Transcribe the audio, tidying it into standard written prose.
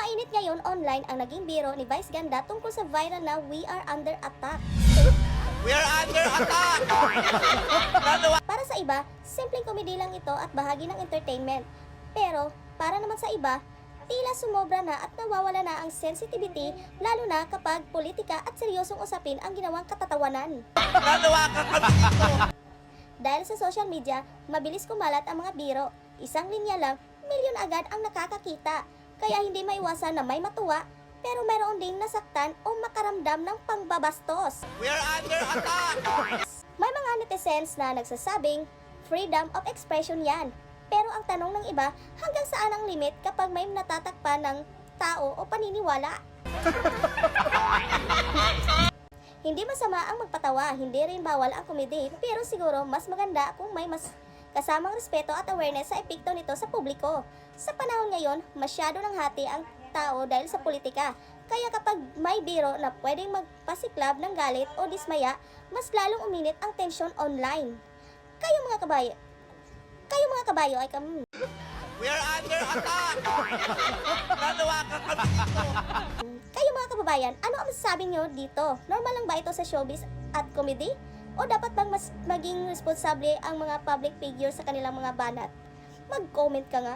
Mainit ngayon online ang naging biro ni Vice Ganda tungkol sa viral na We Are Under Attack. We are under attack! Para sa iba, simpleng komedi lang ito at bahagi ng entertainment. Pero, para naman sa iba, tila sumobra na at nawawala na ang sensitivity lalo na kapag politika at seryosong usapin ang ginawang katatawanan. Nanawakan kami dito! Dahil sa social media, mabilis kumalat ang mga biro. Isang linya lang, milyon agad ang nakakakita. Kaya hindi maiwasan na may matuwa, pero mayroon ding nasaktan o makaramdam ng pangbabastos. We are under attack! May mga netizens na nagsasabing, freedom of expression yan. Pero ang tanong ng iba, hanggang saan ang limit kapag may natatakpan ng tao o paniniwala? Hindi masama ang magpatawa, hindi rin bawal ang komedi, pero siguro mas maganda kung may mas kasamang respeto at awareness sa epekto nito sa publiko. Sa panahon ngayon, masyado nang hati ang tao dahil sa politika. Kaya kapag may biro na pwedeng magpasiklab ng galit o dismaya, mas lalong uminit ang tensyon online. Kayo mga kabayo ay We are under attack! Nanawakan kami dito! Kayo mga kababayan, ano ang masasabi nyo dito? Normal lang ba ito sa showbiz at comedy? O dapat bang mas maging responsable ang mga public figure sa kanilang mga banat? Mag-comment ka nga.